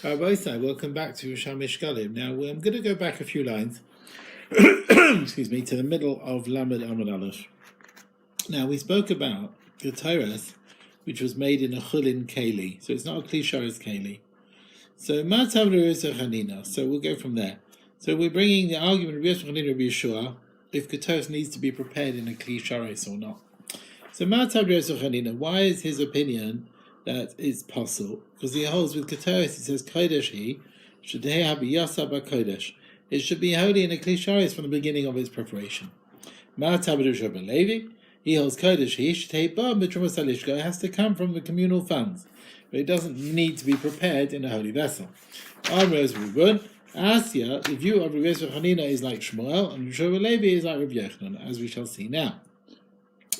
Welcome back to Yerushalmi Shekalim. Now I'm going to go back a few lines, excuse me, to the middle of Lamed Amud Aleph. Now we spoke about the Torah, which was made in a chulin keli, so it's not a klisharis keli. So Matav Chanina. So we'll go from there. So we're bringing the argument of Yeshua if Ketores needs to be prepared in a klisharis or not. So Matav Chanina. Why is his opinion that it's possible? Because he holds with Ketores, he says Kodesh he should have Yasa Kodesh. It should be holy in a klisharis from the beginning of its preparation. Matav Levi. He holds Kodesh he should have It has to come from the communal funds, but it doesn't need to be prepared in a holy vessel. Asya, the view of Rabbi Hanina is like Shmuel, and Rabbi Levi is like Rabbi Yochanan, as we shall see now.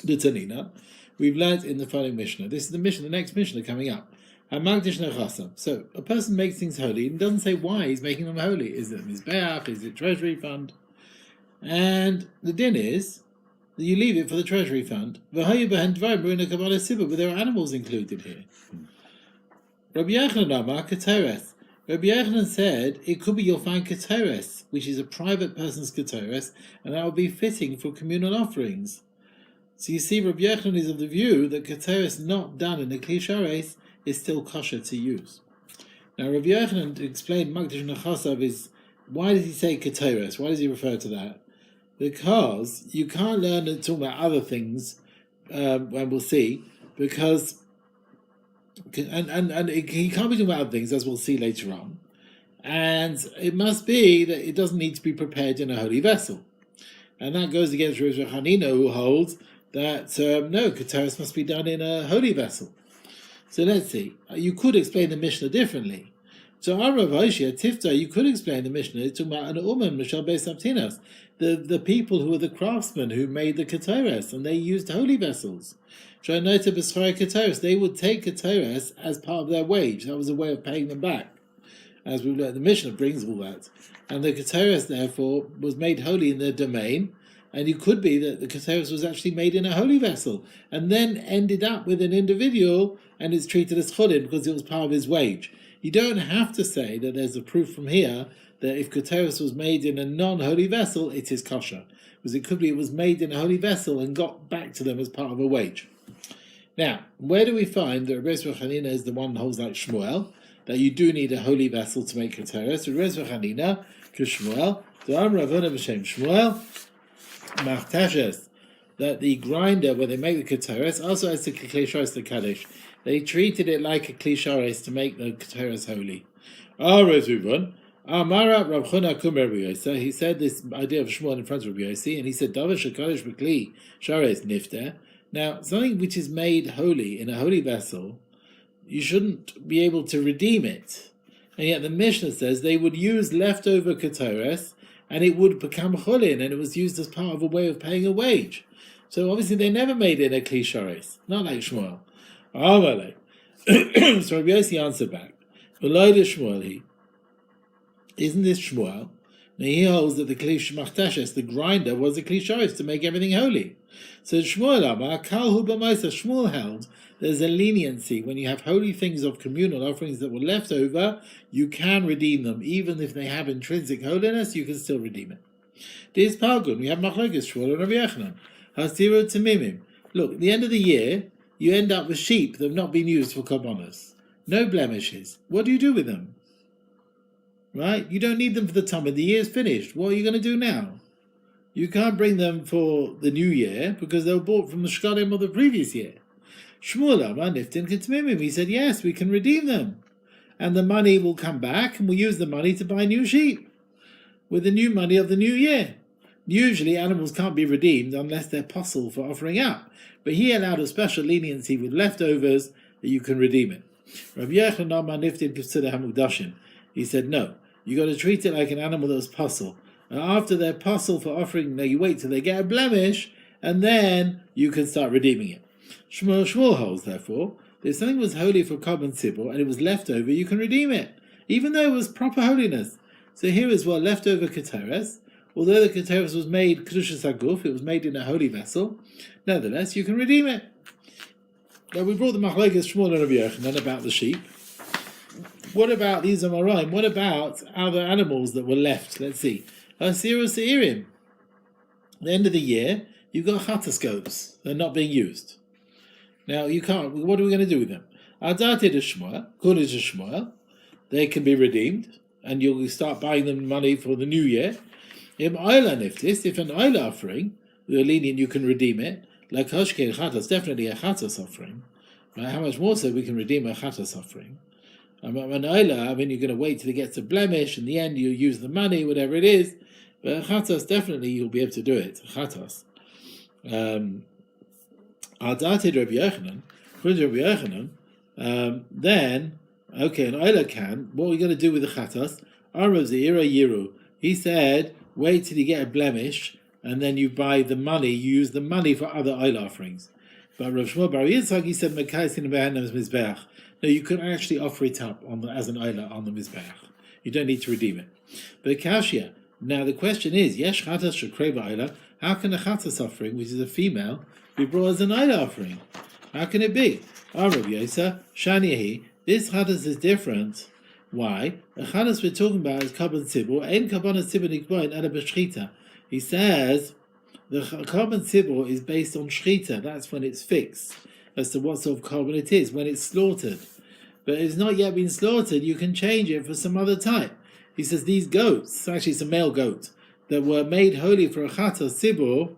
The Tanina, we've learnt in the following Mishnah. This is the Mishnah, the next Mishnah coming up. So a person makes things holy and doesn't say why he's making them holy. Is it Mizbeach? Is it treasury fund? And the din is that you leave it for the treasury fund. But there are animals included here. Rabbi Yochanan said it could be you'll find ketores, which is a private person's ketores, and that would be fitting for communal offerings. So you see, Rabbi Yochanan is of the view that ketores not done in a klishares is still kosher to use. Now Rabbi Yochanan explained Magdish Nechasav is, why does he say ketores? Why does he refer to that? Because you can't learn to talk about other things, and we'll see, because and he can't be talking about other things, as we'll see later on, and it must be that it doesn't need to be prepared in a holy vessel, and that goes against Rabbi Hanina, who holds that no, ketores must be done in a holy vessel. So let's see. You could explain the Mishnah differently. So Harav Tifta, you could explain the Mishnah talking about an uman Mishal Beis Abtinas, the people who were the craftsmen who made the ketores, and they used holy vessels. They would take ketores as part of their wage. That was a way of paying them back. As we learned, the Mishnah brings all that. And the ketores, therefore, was made holy in their domain, and it could be that the ketores was actually made in a holy vessel, and then ended up with an individual, and is treated as chulin because it was part of his wage. You don't have to say that there's a proof from here that if ketores was made in a non-holy vessel, it is kosher. Because it could be it was made in a holy vessel and got back to them as part of a wage. Now, where do we find that Rabbi Hanina is the one who holds like Shmuel, that you do need a holy vessel to make ketores? So Rabbi Hanina, Shmuel, Shmuel, Machtashes, that the grinder, when they make the ketores, also has the klisharis the kaddish. They treated it like a klisharis to make the ketores holy. He said this idea of Shmuel in front of Rabbi Yossi, and he said, Dovid Shekalim Daf shares nifter. Now, something which is made holy in a holy vessel, you shouldn't be able to redeem it. And yet the Mishnah says they would use leftover ketores, and it would become chulin, and it was used as part of a way of paying a wage. So obviously they never made it a klisharis, not like Shmuel. So Rabbi Yossi answered back, isn't this Shmuel? Now he holds that the klish machtashes, the grinder, was a klisharis to make everything holy. So Shmuel held there's a leniency when you have holy things of communal offerings that were left over, you can redeem them. Even if they have intrinsic holiness, you can still redeem it. This Palgun, we have Machlokes Shmuel and Rabbi Yochanan. Hasiru Tamimim. Look, at the end of the year, you end up with sheep that have not been used for korbanos. No blemishes. What do you do with them? Right? You don't need them for the time of the year's finished. What are you going to do now? You can't bring them for the new year because they were bought from the Shekalim of the previous year. Shmuel Amar Niftin Ketmimim. He said, yes, we can redeem them. And the money will come back and we'll use the money to buy new sheep with the new money of the new year. Usually animals can't be redeemed unless they're possible for offering up. But he allowed a special leniency with leftovers that you can redeem it. Rabbi Yochanan Amar Niftin Kivtzida Hamudashin. He said, no, you got to treat it like an animal that was possible. And after they're possible for offering, now you wait till they get a blemish, and then you can start redeeming it. Shmuel holds, therefore, that if something was holy for korban tzibur and it was left over, you can redeem it, even though it was proper holiness. So here as well, leftover ketores, although the ketores was made kedushas haguf, it was made in a holy vessel, nevertheless, you can redeem it. Now we brought the Machlokes Shmuel and Rabbi Yochanan about the sheep. What about these Amoraim? What about other animals that were left? Let's see. Asir Seirim. At the end of the year, you've got chatas goats. They're not being used. Now, you can't. What are we going to do with them? Adate de Shmuel, according to Shmuel, they can be redeemed, and you'll start buying them money for the new year. If an Oila offering, the lenient, you can redeem it. Like Hoshke Chatas, definitely a Chatas offering. Right? How much more so we can redeem a Chatas offering? An Oila, I mean, you're going to wait till it gets a blemish. In the end, you use the money, whatever it is. But a Chatas, definitely you'll be able to do it. A Chatas. Al-Dati Rabbi Yochanan, according to Rabbi Yochanan, then, okay, an Oila can. What are we going to do with the Chatas? Harav Zeira Yiru. He said, wait till you get a blemish, and then you buy the money, you use the money for other oil offerings. But Rav Shmuel Bar Yitzchok, he said, no, you can actually offer it up as an oila on the Mizbeach. You don't need to redeem it. But Kashia, now the question is, Yesh Chatas Shekreva Oila, how can a Chatas offering, which is a female, be brought as an oila offering? How can it be? Rav Yosa, Shaniahi, this Chatas is different. Why? The Chatas we're talking about is Kabban Tzibur, Ein Kabban Tzibur Nikboin Ela B'Shchita. He says the Kabban Tzibur is based on Shchita. That's when it's fixed as to what sort of carbon it is, when it's slaughtered. But if it's not yet been slaughtered, you can change it for some other type. He says these goats, actually it's a male goat, that were made holy for a Chatas Tzibur,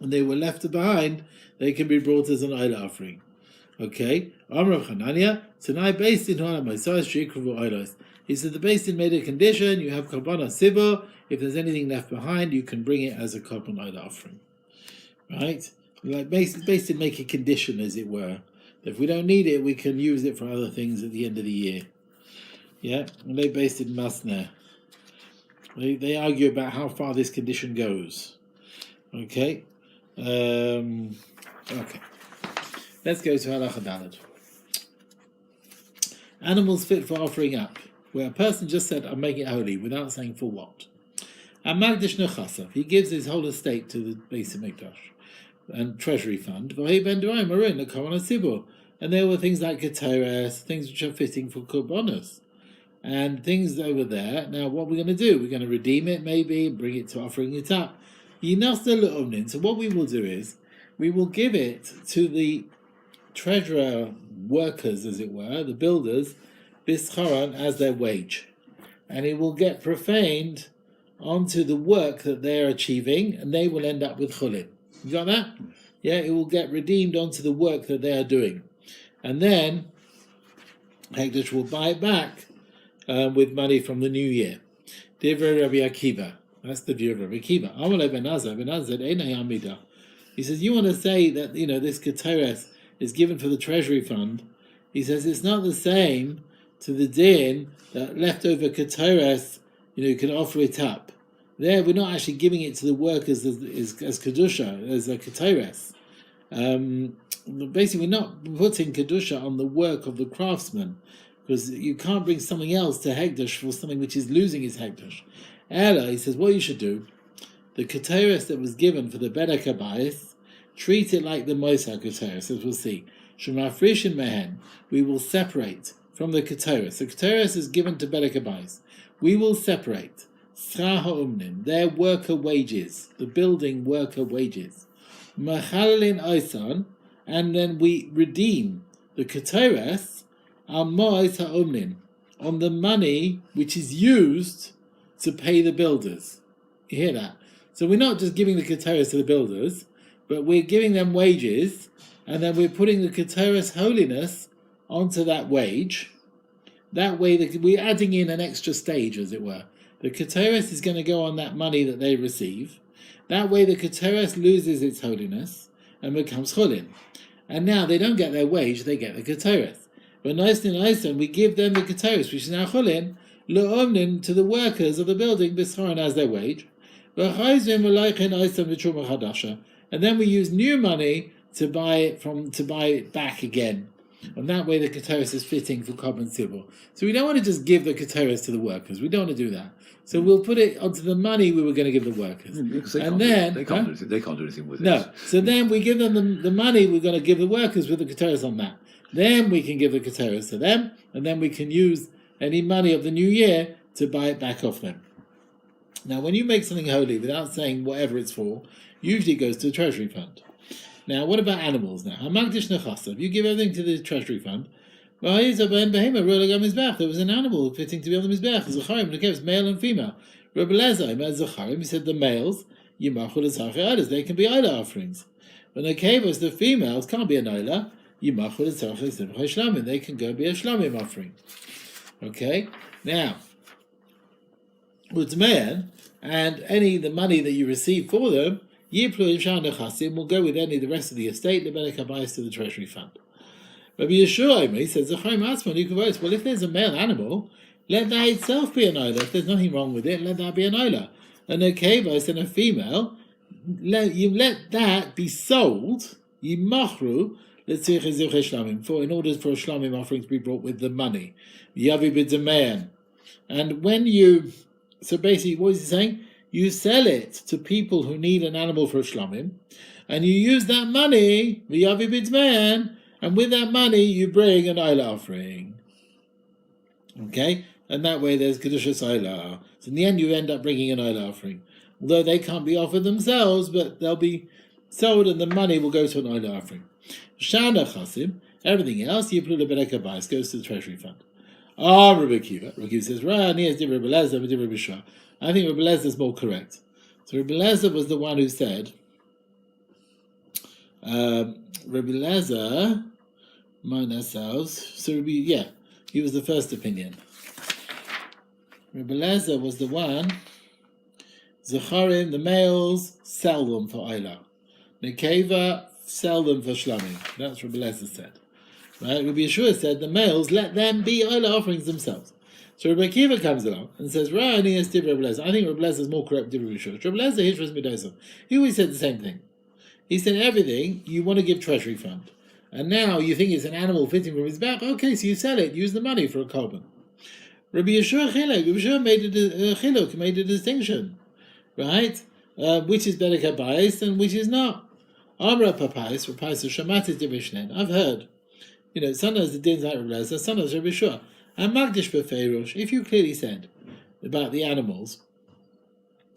and they were left behind, they can be brought as an oil offering. Okay, Amrav Chananya, tonight based in he said the based in made a condition, you have Korban Sibur, if there's anything left behind, you can bring it as a Korban oil offering. Right? Like based in make a condition, as it were. If we don't need it, we can use it for other things at the end of the year. Yeah? And they based in Masner. They argue about how far this condition goes. Okay? Okay. Let's go to Halacha Daled. Animals fit for offering up, where a person just said, I'm making it holy, without saying for what. And Magdish Nechasav, he gives his whole estate to the Beis Hamikdash and treasury fund. And there were things like Keteres, things which are fitting for Korbanos, and things over there. Now, what we're going to do, we're going to redeem it maybe, and bring it to offering it up. So what we will do is, we will give it to the treasurer workers, as it were, the builders, bischaran, as their wage. And it will get profaned onto the work that they're achieving, and they will end up with chulin. You got that? Yeah, it will get redeemed onto the work that they are doing. And then Hekdesh will buy it back with money from the new year. Divrei Rabbi Akiva. That's the view of Rabbi Akiva. Amalei ben Azar Einay Amida. He says, you want to say that, this Keteres is given for the treasury fund. He says it's not the same to the din that leftover Keteres, you can offer it up. There, we're not actually giving it to the workers as Kedusha, as a Keteres. Basically, we're not putting Kedusha on the work of the craftsman, because you can't bring something else to Hekdesh for something which is losing its Hekdesh. Ella, he says, what you should do, the Keteres that was given for the Bedek HaBayis, treat it like the Moisha Keteres, as we'll see. Shemafrishin Mehen, we will separate from the Keteres. The Keteres is given to Bedek HaBayis. We will separate Schar HaUmnin, their worker wages, the building worker wages. Machalin Oisan, and then we redeem the Keteres al Mois HaUmnin, on the money which is used to pay the builders. You hear that? So we're not just giving the Keteres to the builders, but we're giving them wages, and then we're putting the Keteres holiness onto that wage. That way, we're adding in an extra stage, as it were. The Keteres is going to go on that money that they receive. That way, the Keteres loses its holiness and becomes chulin. And now they don't get their wage; they get the Keteres. But Noistin, we give them the Keteres, which is now chulin, le'omnin, to the workers of the building, bischaran, as their wage. And then we use new money to buy it back again. And that way the Keteres is fitting for Korban Tzibur. So we don't want to just give the Keteres to the workers. We don't want to do that. So we'll put it onto the money we were going to give the workers. They can't do anything with it. No. So then we give them the money we're going to give the workers with the Keteres on that. then we can give the keteros to them, and then we can use any money of the new year to buy it back off them. Now, when you make something holy without saying whatever it's for, usually it goes to a treasury fund. Now, what about animals now? If you give everything to the treasury fund, there was an animal fitting to be on the Mizbeach, male and female. Rabbi Lezer, he said the males, they can be Oila offerings. When the kavos, the females, can't be an Oila, they can go be a Shlamim offering. Okay? Now, Utzmeyan, and the money that you receive for them, will go with any of the rest of the estate, to the treasury fund. Rabbi Yerushalmi says, well, if there's a male animal, let that itself be an Oila. If there's nothing wrong with it, let that be an Oila. And a kavos and a female, let that be sold, yimachru, in order for a shlamim offering to be brought with the money. And when you, so basically, what is he saying? You sell it to people who need an animal for a shlamim, and you use that money, and with that money you bring an Oila offering. Okay? And that way there's Kedushas Oila. So in the end you end up bringing an Oila offering. Although they can't be offered themselves, but they'll be sold and the money will go to an Oila offering. Shana Chasim, everything else, Yiplu Lebedeka Bais, goes to the treasury fund. Rabbi Akiva. Rabbi Akiva says, I think Rabbi Lezer is more correct. So Rabbi Lezer was the one who said, Rabbi Lezer, mind ourselves. So he was the first opinion. Rabbi Lezer was the one. Zacharim, the males, sell them for Oila. Nekeva, sell them for Shlamim. That's what Rabbi Lezer said. Right? Rabbi Yeshua said the males, let them be Oila offerings themselves. So Rabbi Akiva comes along and says, I think Rabbi Lezer is more correct than Rabbi Yeshua. Rabbi Lezer, Hishras Midosa. He always said the same thing. He said everything you want to give treasury fund. And now you think it's an animal fitting from his back. Okay, so you sell it, use the money for a korban. Rabbi Yeshua made a distinction. Right? Which is better kabais and which is not. Amra papais, papais shamatis divishnen. I've heard. Sometimes the din's like Rabbi Lezer, sometimes Rabbi Yeshua. And Magdish Befeirush, if you clearly said about the animals,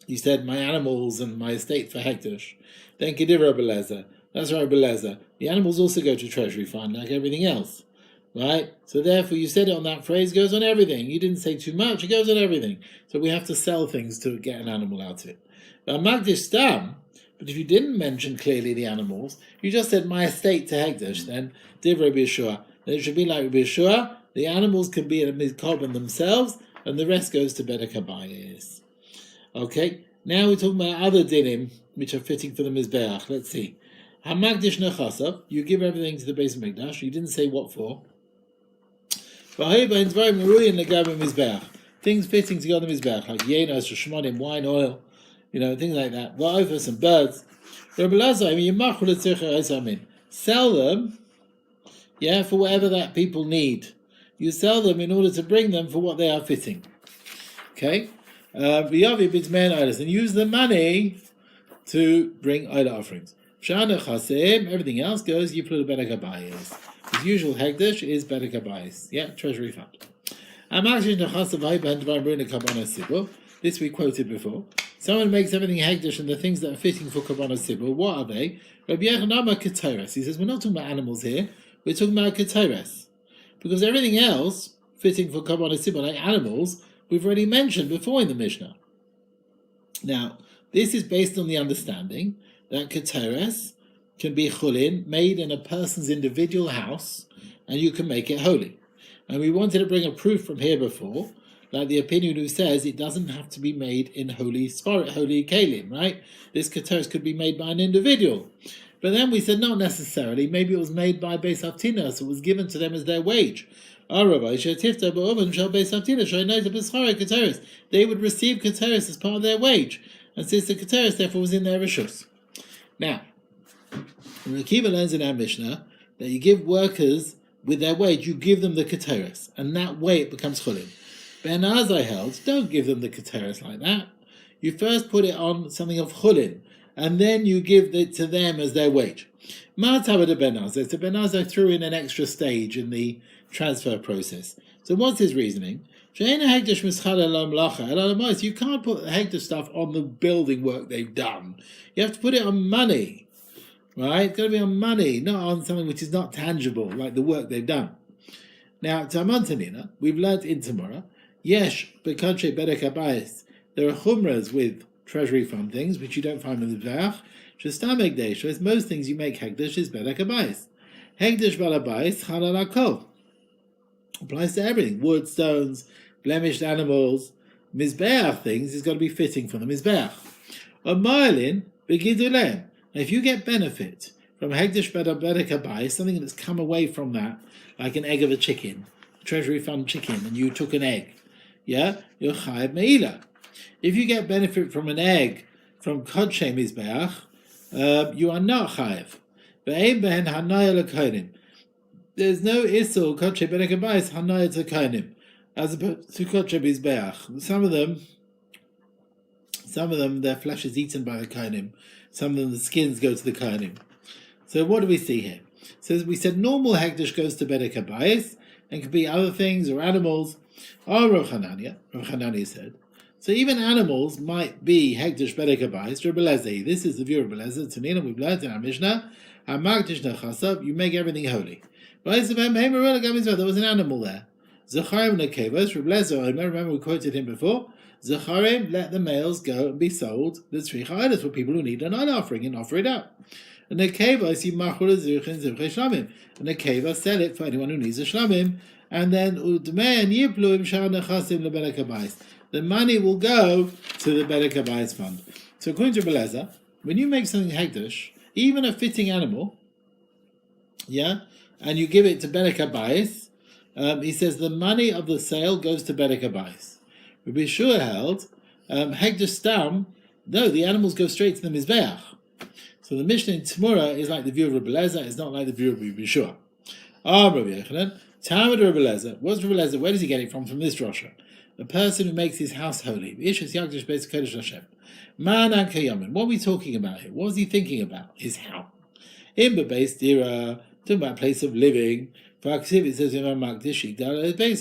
you said my animals and my estate for Hekdesh, then Kedir Rabbi Lezer. That's Rabbi Lezer. The animals also go to treasury fund like everything else. Right? So therefore you said it on that phrase, goes on everything. You didn't say too much, it goes on everything. So we have to sell things to get an animal out of it. But Magdish Stam, but if you didn't mention clearly the animals, you just said my estate to Hekdesh, then Div Rabbi Yeshua. Then it should be like Rabbi Yeshua. The animals can be a korban themselves, and the rest goes to Bedek HaBayis. Okay, now we're talking about other dinim which are fitting for the Mizbeach. Let's see. Hamagdish Nechasav, you give everything to the base of Mikdash. You didn't say what for. Things fitting to go on the Mizbeach, like yenos, shmonim, wine, oil, things like that. Va'ofas and birds. Sell them, for whatever that people need. You sell them in order to bring them for what they are fitting. Okay? And use the money to bring Oila offerings. Everything else goes, you put a Bedek HaBayis. His usual Hekdesh is Bedek HaBayis. Treasury fund. This we quoted before. Someone makes everything Hekdesh and the things that are fitting for Kabbalah Sibur. What are they? Rabbi Yechonama Keteres. He says, we're not talking about animals here, we're talking about Keteres. Because everything else, fitting for Kabbalah Sibur, like animals, we've already mentioned before in the Mishnah. Now, this is based on the understanding that Keteres can be chulin, made in a person's individual house, and you can make it holy. And we wanted to bring a proof from here before, like the opinion who says it doesn't have to be made in holy kalim, right? This Keteres could be made by an individual. But then we said not necessarily. Maybe it was made by Beis Haftina, so it was given to them as their wage. They would receive Keteres as part of their wage, and since the Keteres therefore was in their rishus. Now, Akiva learns in our Mishnah that you give workers with their wage, you give them the Keteres, and that way it becomes chulin. Ben Azai held, don't give them the Keteres like that. You first put it on something of chulin, and then you give it to them as their wage. Ma'atava de Ben Azai. So Ben Azai threw in an extra stage in the transfer process. So what's his reasoning? You can't put hekdesh stuff on the building work they've done. You have to put it on money. Right? It's got to be on money, not on something which is not tangible, like the work they've done. Now, Tamantanina, we've learnt in tomorrow, Yesh, Bekadre Bedek Abayis, there are chumras with treasury fund things, which you don't find in the Vach. Shestam Hekdesh, as most things you make Hekdesh is Bedek Abayis. Hekdesh Balabayis, Chalal Akol. Applies to everything. Wood, stones, blemished animals, Mizbeach things, it's got to be fitting for the Mizbeach. A Moilin, Begidulem. If you get benefit from Hekdesh Bedek Abayis, something that's come away from that, like an egg of a chicken, treasury fund chicken, and you took an egg, you're Chaim Meila. If you get benefit from an egg from Kodshe Mizbeach, you are not Chayiv. There's no Isur Kodshe Bedek Abayis Hanaya to Kohenim, as opposed to Kodshe Mizbeach. Some of them, their flesh is eaten by the Kohenim. Some of them, the skins go to the Kohenim. So what do we see here? So as we said, normal Hekdesh goes to Bedek Abayis, and could be other things or animals. Rav Hanania said, so even animals might be Hekdesh Bedek Abayis. This is the view of Rebbe Lezer. Tanina, we've learned in our Mishnah, you make everything holy. There was an animal there. Zacharim nekevos, Rebbe Lezer, remember we quoted him before, Zacharim, let the males go and be sold the tzricha for people who need an oil offering and offer it up. And the keva sell it for anyone who needs a shlamim, and then the money will go to the Bedek Abayis fund. So according to Belezer, when you make something hekdesh, even a fitting animal, and you give it to Bedek Abayis, he says the money of the sale goes to Bedek Abayis. Rabbi Yeshua held hekdesh stam. No, the animals go straight to the mizbeach. So the Mishnah in Tzmura is like the view of Rebbe Lezer, it's not like the view of Rabbi Yeshua. Rabbi Yechanan, Talmud Rebbe Lezer. What's Rebbe Lezer? Where does he get it from? From this drasha. A person who makes his house holy. What are we talking about here? What was he thinking about? His house. In base dira, talking about place of living. For it says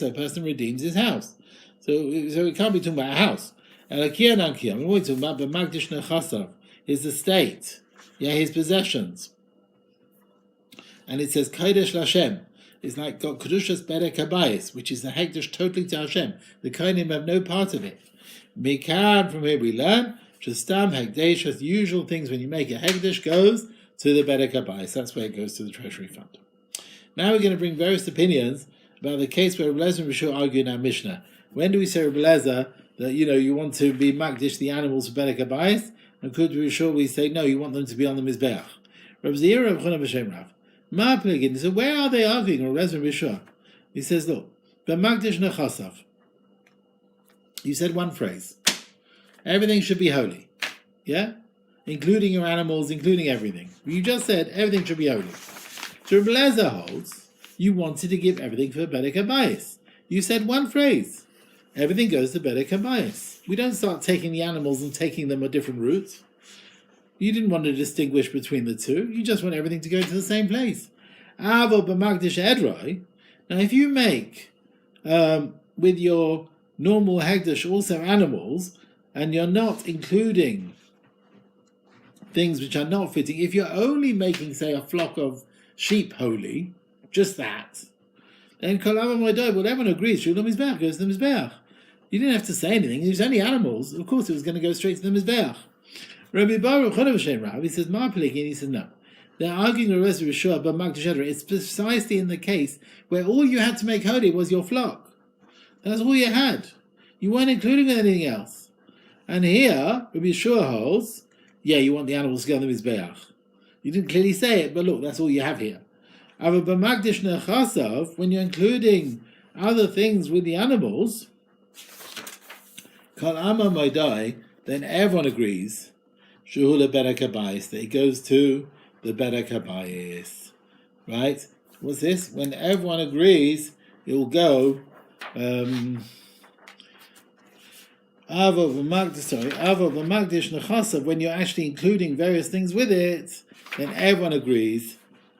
a person redeems his house. So it can't be talking about a house. And what are we talking about? But Magdish Nechasav, his estate. His possessions. And it says Kodesh Lashem. It's like got Kedushas Bedek Abayis, which is the Hekdesh totally to Hashem. The Kohenim have no part of it. Mikan, from here we learn, Shestam Hekdesh, the usual things when you make a Hekdesh goes to the Bedek Abayis. That's where it goes to the Treasury Fund. Now we're going to bring various opinions about the case where Rebbe Lezer and Rishon argue in our Mishnah. When do we say Rebbe Lezer that you want to be Makdish the animals for Bedek Abayis? And could we sure we say no, you want them to be on the Mizbeach? Reb Zira Reb Chuna B'Shem Rav. Ma Plegin. So where are they arguing? Or Reb Rishon? He says, look, B'Magdish Nechasav. You said one phrase. Everything should be holy. Yeah? Including your animals, including everything. You just said everything should be holy. So Reb Lezer holds you wanted to give everything for Bedek Abayis. You said one phrase. Everything goes to Bedek Abayis. We don't start taking the animals and taking them a different route. You didn't want to distinguish between the two. You just want everything to go to the same place. Avo b'magdish edroi. Now, if you make with your normal hekdesh also animals, and you're not including things which are not fitting, if you're only making, say, a flock of sheep holy, just that, then kolava moedoi, well, everyone agrees, shulam mizbeach goes to the mizbeach. You didn't have to say anything. It was only animals. Of course, it was going to go straight to the mizbeach. Rabbi Baruch Cholav Rav, he says, "Ma Peligin." He says, "No." They're arguing the rest of Yeshua about Magdish Edra. It's precisely in the case where all you had to make holy was your flock. That's all you had. You weren't including anything else. And here, Rabbi Yeshua holds, you want the animals to go on the mizbeach. You didn't clearly say it, but look, that's all you have here. But Magdish Nechasav, when you're including other things with the animals, Kol Amma Moedai, then everyone agrees, Shuhula Bedek Abayis, that it goes to the Bedek Abayis. Right? What's this? When everyone agrees, it will go. Avo B'Magdish Nechasav, when you're actually including various things with it, then everyone agrees,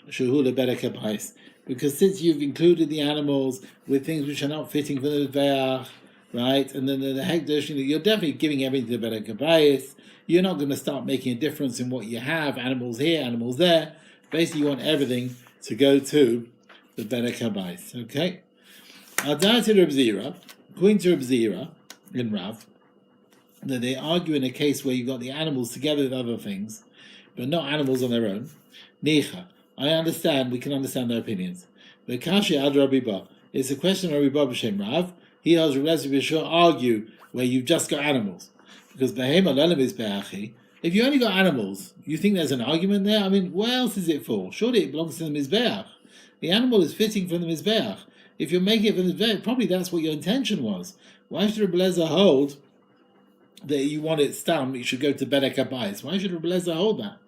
Shehula Berek Habayis. Because since you've included the animals with things which are not fitting for the Mizbeach, right, and then the Hekdesh, you're definitely giving everything to the Berek Habayis. You're not going to start making a difference in what you have, animals here, animals there. Basically, you want everything to go to the Berek Habayis, okay? Adati Reb Zira, according to Reb Zira in Rav, that they argue in a case where you've got the animals together with other things, but not animals on their own. Nicha. I understand, we can understand their opinions. But Kashi Ad Rabbi Ba, it's a question of Rabbi Ba B'Shem Rav. He has Rabbi argue where you've just got animals. Because Behema Lelam is Be'achi. If you only got animals, you think there's an argument there? I mean, what else is it for? Surely it belongs to the Mizbeach. The animal is fitting from the Mizbeach. If you're making it from the Mizbeach, probably that's what your intention was. Why should Rabbi Lezer hold that you want it stam, it should go to Berek Habayis? Why should Rabbi Lezer hold that?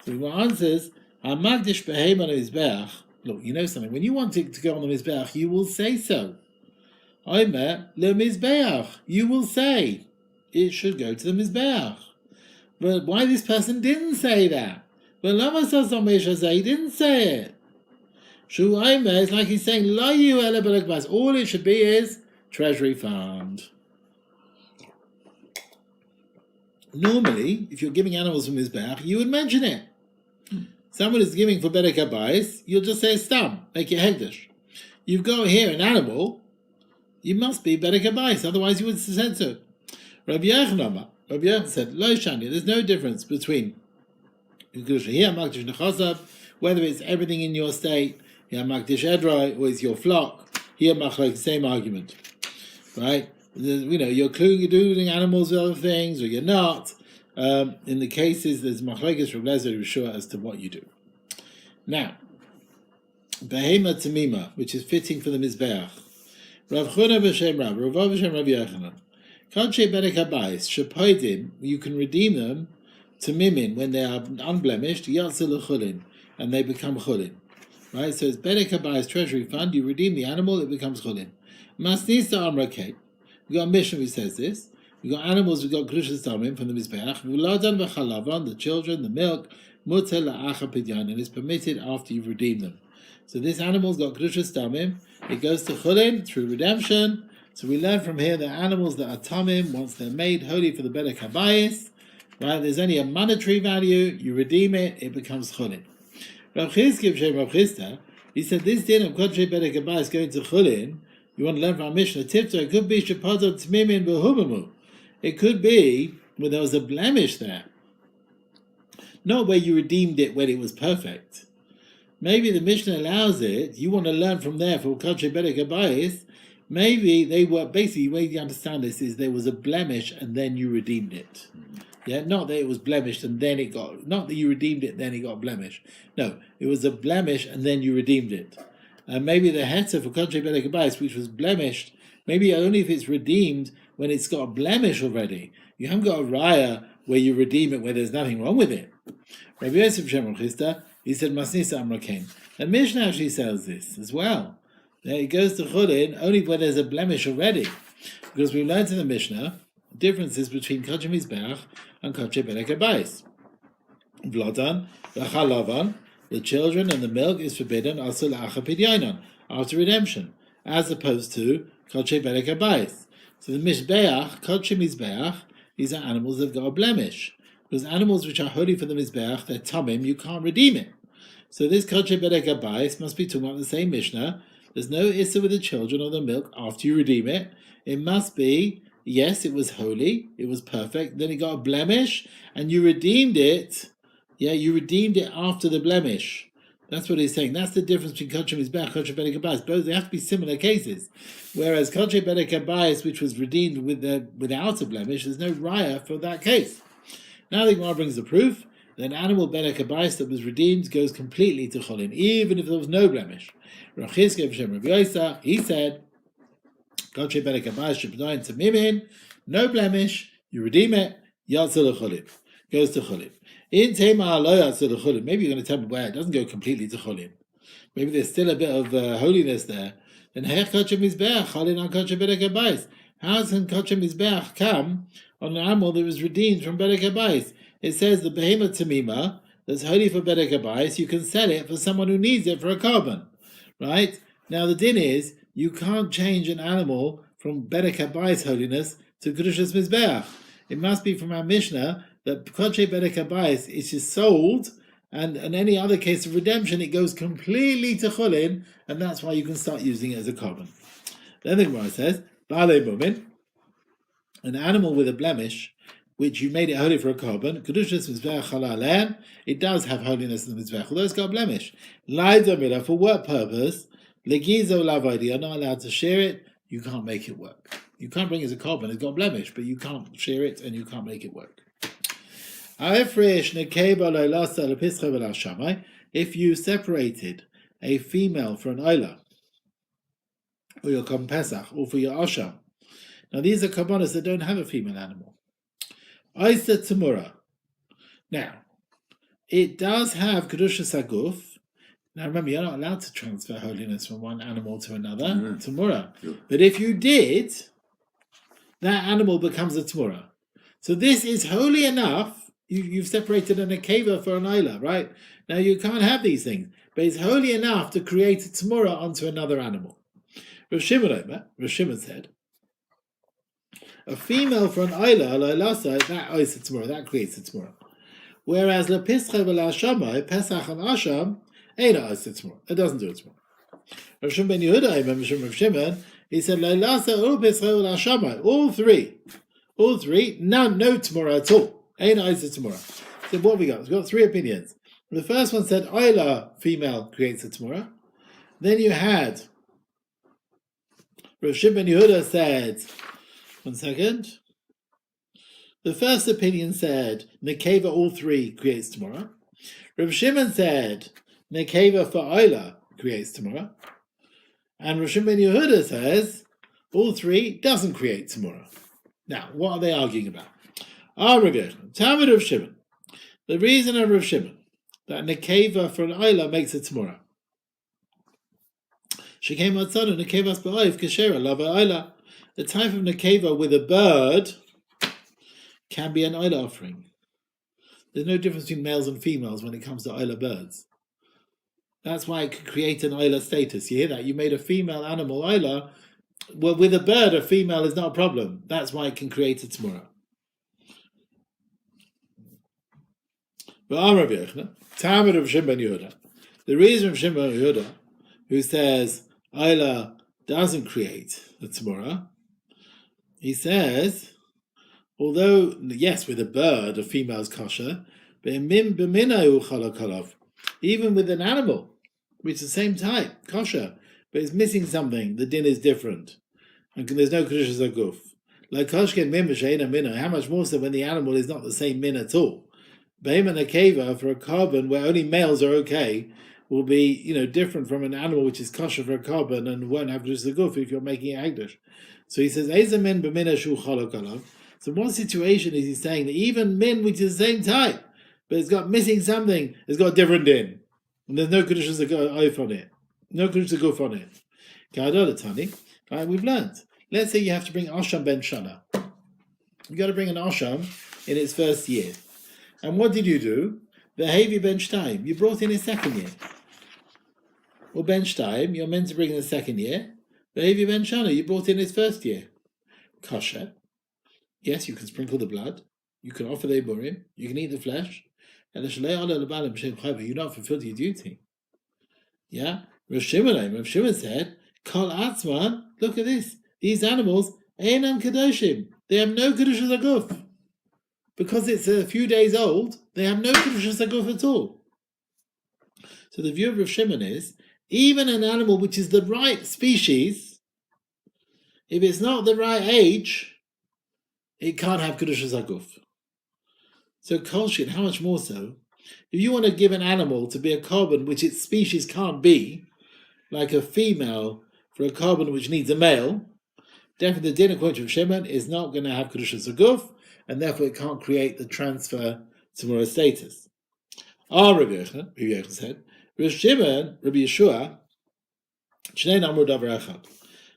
So the answers, Hamagdish Behema Mizbeach. Look, you know something. When you want it to go on the Mizbeach, you will say so. Omer le Mizbeach. You will say it should go to the Mizbeach. But why this person didn't say that? But Lama Sasomesha he didn't say it. Shu Omer is like he's saying, La yu ele Berek Habayis. All it should be is treasury fund. Normally, if you're giving animals from Mizbeach, you would mention it. Someone is giving for Berek Habayis, you'll just say stam, make it hegdish. You've got here an animal, you must be Berek Habayis, otherwise you would have said so. Rabbi Yochanan said, Lo shani, there's no difference between whether it's everything in your state, or it's your flock, the same argument. Right? You're including animals with other things, or you're not. In the cases, there's machlokes from Lezer Yeshua as to what you do. Now, behema tamima, which is fitting for the mizbeach. Rav Chuna b'shem Rav, Rav b'shem Rav Yochanan. Kadshe Berek Habayis shepoidim, you can redeem them to mimin when they are unblemished, yatzil chulin, and they become chulin. Right, so it's Berek Habayis treasury fund. You redeem the animal, it becomes chulin. Masnisa amrakei. We got a mission which says this. We got animals, we got Grushas Damim from the Mizbeach, Vuladan v'chalavan, the children, the milk, Mutter la'acha pidyan, and it's permitted after you've redeemed them. So this animal's got Grushas Damim, it goes to Chulin through redemption. So we learn from here that animals that are Tamim, once they're made holy for the Berek Habayis, right, there's only a monetary value, you redeem it, it becomes Chulin. Rav Chizkiv Shem Rav Chizda, he said this din of Kodshei Berek Habayis going to Chulin, you want to learn from our Mishnah, Tifta, it could be Shepazot Tmimin v'hubamu. It could be when there was a blemish there. Not where you redeemed it when it was perfect. Maybe the Mishnah allows it. You want to learn from there for Kadshe Berek Habayis. Maybe they were, basically, the way you understand this is there was a blemish and then you redeemed it. Yeah, not that it was blemished and then it got, not that you redeemed it then it got blemished. No, it was a blemish and then you redeemed it. And maybe the heter for Kadshe Berek Habayis, which was blemished, maybe only if it's redeemed when it's got a blemish already. You haven't got a raya where you redeem it where there's nothing wrong with it. Rabbi Yosef Shem Chista, he said Masnisa Amrakein. And Mishnah actually says this as well. That it goes to Chulin only where there's a blemish already. Because we learned in the Mishnah differences between Kadshe Mizbeach and Kadshe Berek Habayis. Vlodan, V'chalavan, the children and the milk is forbidden asul la'acha pidyanon, after redemption, as opposed to Kadshe Berek Habayis. So the Mizbeach, Kadshe Mizbeach, these are animals that have got a blemish. Because animals which are holy for the Mizbeach, they're tamim, you can't redeem it. So this Kadshe Berek Habayis must be talking about the same Mishnah. There's no issa with the children or the milk after you redeem it. It must be, yes, it was holy, it was perfect, then it got a blemish, and you redeemed it. Yeah, you redeemed it after the blemish. That's what he's saying. That's the difference between Kadshe Mizbeach and Kadshe Berek Habayis. Both, they have to be similar cases. Whereas Kadshe Berek Habayis, which was redeemed without a blemish, there's no raya for that case. Now the Gemara brings the proof that an animal Berek Habayis that was redeemed goes completely to Cholin, even if there was no blemish. Rav Chizkiv Shem Rav Yosa, he said, Kadshe Berek Habayis Sheb'dayin Tamimin, no blemish, you redeem it, Yatzil Cholin, goes to Cholin. In Tema Aloyat to the Chulin, maybe you're going to tell me where it doesn't go completely to Chulin. Maybe there's still a bit of holiness there. Then Hech Kadshe Mizbeach, Cholin on Kadshe Berek Habayis. How can Kadshe Mizbeach come on an animal that was redeemed from Berek Habayis? It says the Behema Tamima, that's holy for bedek habayis, you can sell it for someone who needs it for a carbon, right? Now the din is you can't change an animal from bedek habayis holiness to kedushas mizbeach. It must be from our Mishnah that kodshe bedek habayis is sold, and in any other case of redemption, it goes completely to chulin, and that's why you can start using it as a carbon. Then the Gemara says, Baalei mumin, an animal with a blemish, which you made it holy for a carbon, kedushas mizbeach halalen, it does have holiness in the mizbeach, although it's got a blemish. Laida for what purpose? Legizo lavodi, you're not allowed to share it, you can't make it work. You can't bring it as a carbon, it's got a blemish, but you can't share it and you can't make it work. If you separated a female for an Oila, or your Korban Pesach, or for your Asham, now these are Korbanos that don't have a female animal. Oisa Tzemura. Now, it does have Kedushas Haguf. Now remember, you're not allowed to transfer holiness from one animal to another, Tzemura. Sure. But if you did, that animal becomes a Tzemura. So this is holy enough. You've separated an Akeva for an Oila, right? Now you can't have these things, but it's holy enough to create a Tzemura onto another animal. Rav Shimon said, a female for an Oila, that is a Tzemura, that creates a Tzemura. Whereas Lepischa v'Lashamai, Pesach and Asham, ain't a Tzemura. It doesn't do a Tzemura. Rav Shimon ben Yehuda, I remember Rav Shimon, he said, all three, no Tzemura at all. Ain't a Tzemura. So what have we got? We've got three opinions. The first one said, Oila, female, creates a Tzemura. Then you had Rav Shimon ben Yehuda said, one second. The first opinion said, Nekeva, all three, creates Tzemura. Rav Shimon said, Nekeva for Oila creates Tzemura. And Rav Shimon ben Yehuda says, all three doesn't create Tzemura. Now, what are they arguing about? Talmud of Shimon. The reason of Rav Shimon that Nekeva for an Oila makes a Tzemura. Shekhem Atzana Nekevas Ba'oif Keshera Lava Oila. The type of Nekeva with a bird can be an Oila offering. There's no difference between males and females when it comes to Oila birds. That's why it could create an Oila status. You hear that? You made a female animal Oila. Well, with a bird, a female is not a problem. That's why it can create a Tzemura. But Rav Yochanan, Talmud of Shimon ben Yehuda. The reason of Shimon ben Yehuda, who says Oila doesn't create the Tzemura, he says, although, yes, with a bird, a female's kosher, but even with an animal, which is the same type, kosher, but it's missing something, the din is different. And there's no kedushas haguf. Like koshken min b'sheina mina, how much more so when the animal is not the same min at all? Behem and akeva, for a carbon where only males are okay, will be, different from an animal which is kosher for a carbon and won't have kedushas haguf if you're making it hagdash. So he says, Eza min b'mina shu chalok alav. So one situation is he's saying that even min which is the same type, but it's got missing something, it's got a different din. And there's no kedushas haguf on it. No kedushas haguf on it. Tani, right, we've learned. Let's say you have to bring Asham ben Shana. You've got to bring an Asham in its first year. And what did you do? Ve'hevi ben Shtayim. You brought in his second year. Or ben Shtayim, you're meant to bring in the second year. Ve'hevi ben Shana, you brought in his first year. Kosher. Yes, you can sprinkle the blood. You can offer the Iburim. You can eat the flesh. And you're not fulfilled your duty. Yeah? Rav Shimon said, Kol Atzman, look at this. These animals, Einam Kedoshim. They have no Kedushas Haguf. Because it's a few days old, they have no Kedushas Haguf at all. So the view of Rav Shimon is, even an animal which is the right species, if it's not the right age, it can't have Kedushas Haguf. So Kolshin, how much more so? If you want to give an animal to be a carbon which its species can't be, like a female for a carbon which needs a male, definitely the din according to Shimon is not going to have Kedushas Haguf, and therefore it can't create the transfer to Tzemura status. Rabbi Yochanan said, Rav Shimon, Rabbi Yeshua, Shnei Namru Davar Echad.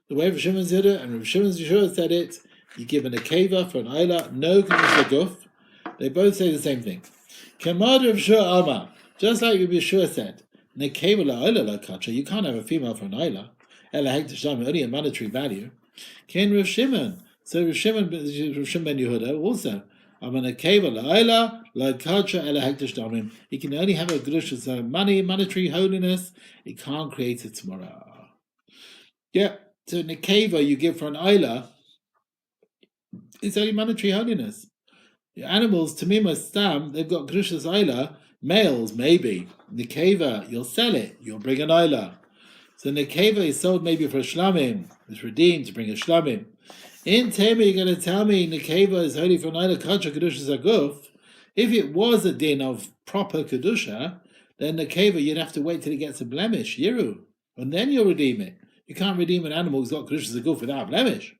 The way Rav Shimon said it, and Rav Shimon Yeshua said it, you give an akeva for an Oila, no Kedushas Haguf. They both say the same thing. Kamad Rav Shua Amar, just like Rabbi Shua said, Nekeva la'ola la'kacha, you can't have a female for an oila. Ela hektish shlamim, only a monetary value. Ken Rav Shimon, so Rav Shimon ben Yehuda also, Amar Nekeva la'ola la'kacha ela hektish shlamim. He can only have a grush of money, monetary holiness. He can't create a tzmora. Yeah, so Nekeva you give for an oila, it's only monetary holiness. The animals, Tamima Stam, they've got Grushas Oila, males, maybe. Nekeva, you'll sell it, you'll bring an Oila. So Nekeva is sold maybe for a Shlamim, it's redeemed to bring a Shlamim. In Tema, you're going to tell me Nekeva is holy for an Oila, Kacha Kedushas Aguf. If it was a din of proper Kedusha, then Nekeva, you'd have to wait till it gets a blemish, Yiru, and then you'll redeem it. You can't redeem an animal who's got Kedushas Aguf without a blemish.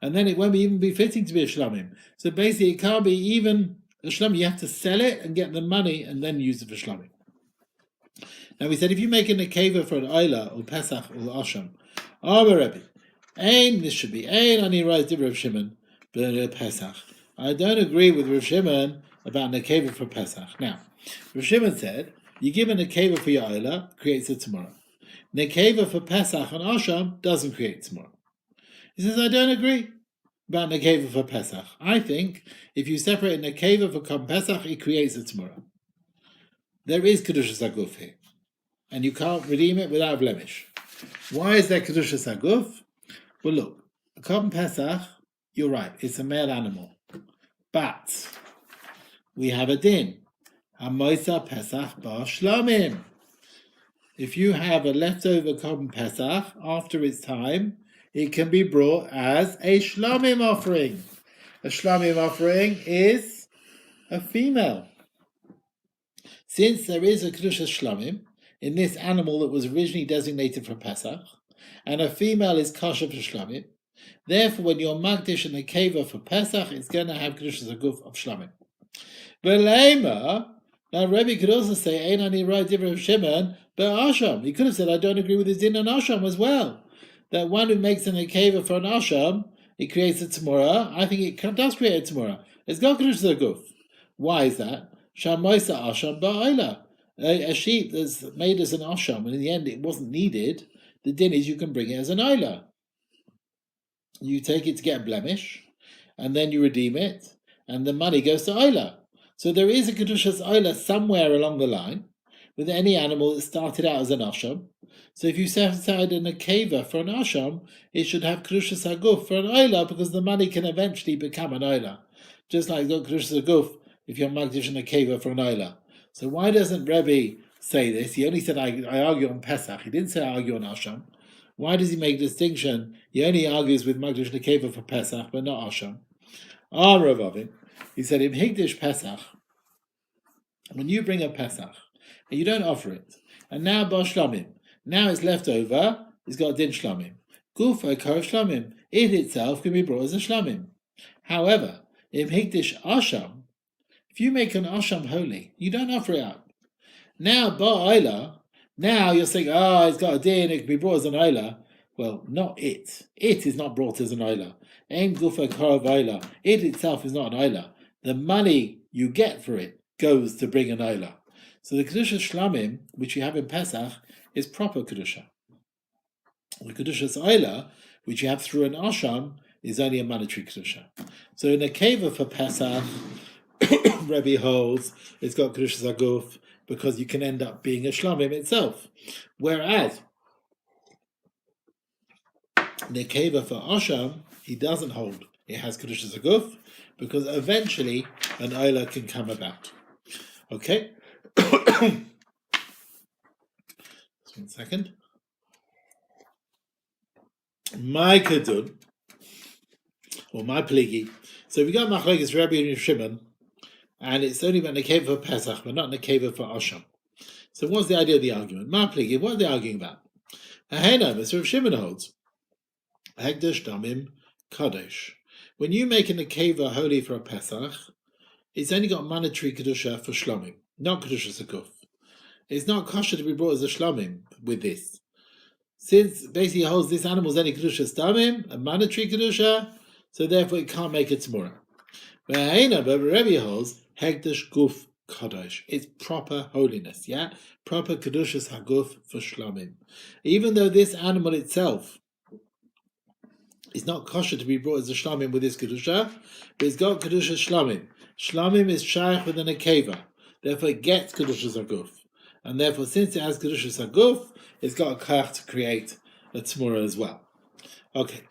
And then it won't even be fitting to be a shlamim. So basically, it can't be even a shlamim. You have to sell it and get the money and then use it for shlamim. Now we said if you make a nekeva for an oila or pesach or asham, Rebbe, this should be ani rise to Rav Shimon, but pesach. I don't agree with Rav Shimon about nekeva for pesach. Now, Rav Shimon said you give a nekeva for your oila, creates a tomorrow. Nekeva for pesach and asham doesn't create tomorrow. He says, I don't agree about Nekeva for Pesach. I think if you separate Nekeva for Kom Pesach, it creates a Tzmura. There is Kedushas Aguf here, and you can't redeem it without blemish. Why is there Kedushas Aguf? Well, look, Kom Pesach, you're right, it's a male animal. But we have a din. HaMoisa Pesach Bar Shlamim. If you have a leftover Kom Pesach after its time, it can be brought as a shlamim offering. A shlamim offering is a female. Since there is a kedushas shlamim in this animal that was originally designated for Pesach, and a female is kosher for shlamim, therefore when you're magdish and a keva for Pesach, it's going to have kedushas aguf of shlamim. V'leima, now Rebbe could also say, Ein ani ra divrei Shimon, but asham. He could have said, I don't agree with his din on asham as well. That one who makes an akeva for an asham, it creates a tzmura. I think it does create a tzmura. It's got kedushas aguf. Why is that? Shamoisa asham ba'oila. A sheep that's made as an asham, and in the end it wasn't needed. The din is you can bring it as an oila. You take it to get a blemish, and then you redeem it, and the money goes to oila. So there is a kedushas oila somewhere along the line with any animal that started out as an asham. So if you set aside an akeva for an asham, it should have kedushas aguf for an oila because the money can eventually become an oila. Just like the kedushas aguf if you're magdish an akeva for an oila. So why doesn't Rebbe say this? He only said I argue on Pesach. He didn't say I argue on asham. Why does he make a distinction? He only argues with magdish an akeva for Pesach, but not asham. Ravavin. He said in Higdish Pesach, when you bring a Pesach and you don't offer it, and now bar shlamim. Now it's left over, it's got a din shlamim. Gufa kar shlamim. It itself can be brought as a shlamim. However, in hikdish asham, if you make an asham holy, you don't offer it up. Now bar oila, now you're saying, it's got a din, it can be brought as an oila. Well, not it. It is not brought as an oila. Ein gufa kar oila. It itself is not an oila. The money you get for it goes to bring an oila. So the kedusha shlamim, which you have in Pesach, is proper kedusha. The kedushas oila, which you have through an asham, is only a monetary kedusha. So in a keva for Pesach, Rebbe holds it's got kedushas aguf because you can end up being a shlamim itself. Whereas the keva for asham, he doesn't hold. It has kedushas aguf because eventually an oila can come about. Okay. Just 1 second. My kedun, or my pligi. So we got machlekes Rabbi and Shimon, and it's only about nekeva for Pesach, but not nekeva for Asham. So what's the idea of the argument? My pligi, what are they arguing about? Ahena, Mr. Rav Shimon holds, Hekdesh damim kadosh. When you make a nekeva holy for a Pesach, it's only got monetary kedusha for shlomim, not kedusha sakuf. It's not kosher to be brought as a shlomim with this. Since basically it holds this animal's only kedusha stamim, a monetary kedusha, so therefore it can't make it tzmura. But Rebbe holds hekdesh guf Kadosh. It's proper holiness, yeah? Proper Kedushas Haguf for Shlamim. Even though this animal itself is not kosher to be brought as a Shlamim with this Kedusha, but it's got Kedushas Shlamim. Shlamim is shaykh with an akeva. Therefore it gets Kedushas Haguf. And therefore, since it has Kedushas Haguf, it's got a kach to create a Tmura as well. Okay.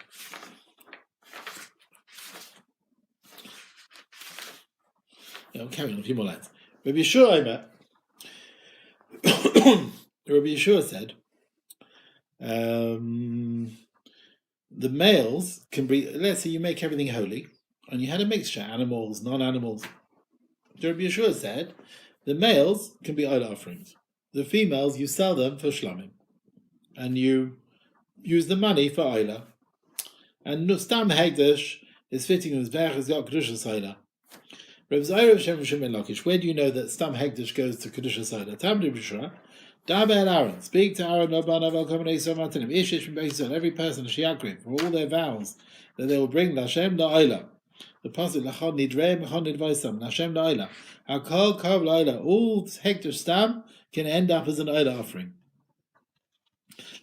Yeah, I'm carrying on a few more lines. Rabbi Yeshua said, the males can be, let's say you make everything holy, and you had a mixture, animals, non-animals. Rabbi Yeshua said, the males can be oil offerings. The females, you sell them for shlamim. And you use the money for oila. And stam hegdash is fitting with Zbech has got Kedushas oila. Reb Zaira Shem Shemin Lakish, where do you know that stam hegdash goes to Kedushas oila? Tam Bishra. Daber Aaron, speak to Aaron, every person, Shiakrim, for all their vows that they will bring Lashem La'ila. The pasuk Lachon Nidreim, Lachon Nidvaisam, Lashem La'ila. Hakol Kav La'ila, all hektar stam can end up as an Oila offering.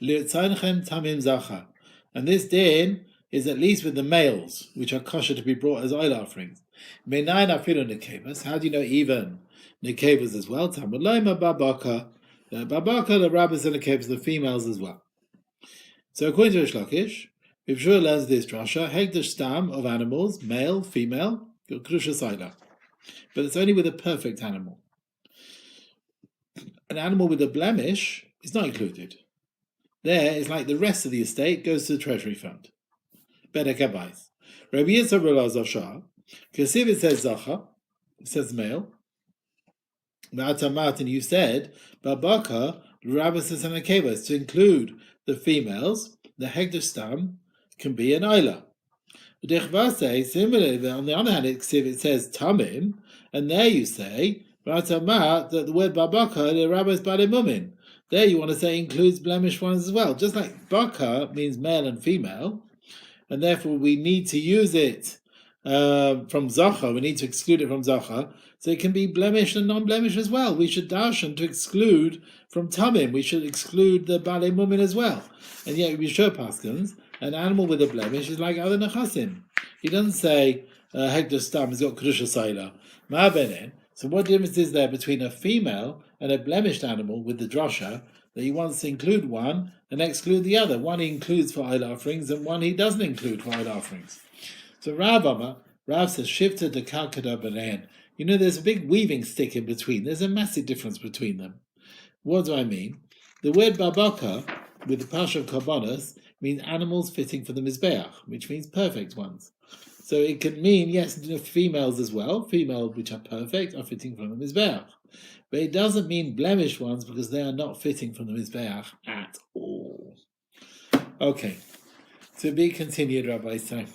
Li'tzanchem Tamim Zacha. And this din is at least with the males, which are kosher to be brought as Oila offerings. Menayin Afilu Nekevas, how do you know even Nekevas as well? Tamud Loima Babaka. The Babaka, the rabbis and the Nekevas, the females as well. So according to Rish Lakish, Rav Shua learns this drasha, hektar stam of animals, male, female, Kedushas oila. But it's only with a perfect animal. An animal with a blemish is not included. There is like the rest of the estate goes to the treasury fund. Bedek Abayis. Rabbi Yitzchok Belazar Shah, because if it says Zacha, it says male, and you said, Babaka, Rabbis and Akevas, to include the females, the hektar stam can be an oila. Similarly, on the other hand, it says tamim, and there you say, that the word babaka, the rabbis balimumin. There you want to say includes blemished ones as well. Just like baka means male and female, and therefore we need to use it from zacha, we need to exclude it from zacha, so it can be blemished and non-blemished as well. We should darshan to exclude from tamim, we should exclude the balei mumin as well. And yet we show paskins, an animal with a blemish is like other nechasim. He doesn't say hektar stam has got kedushas oila. Ma benen. So what difference is there between a female and a blemished animal with the drasha that he wants to include one and exclude the other? One he includes for oil offerings and one he doesn't include for oil offerings. So Rav says, Shifta de Kalkada Beren. You know, there's a big weaving stick in between. There's a massive difference between them. What do I mean? The word babaka, with the Pasha of Karbonos, means animals fitting for the Mizbeach, which means perfect ones. So it can mean, yes, females as well. Females which are perfect are fitting for the Mizbeach. But it doesn't mean blemished ones because they are not fitting for the Mizbeach at all. Okay. To be continued, Rabbi Chaim.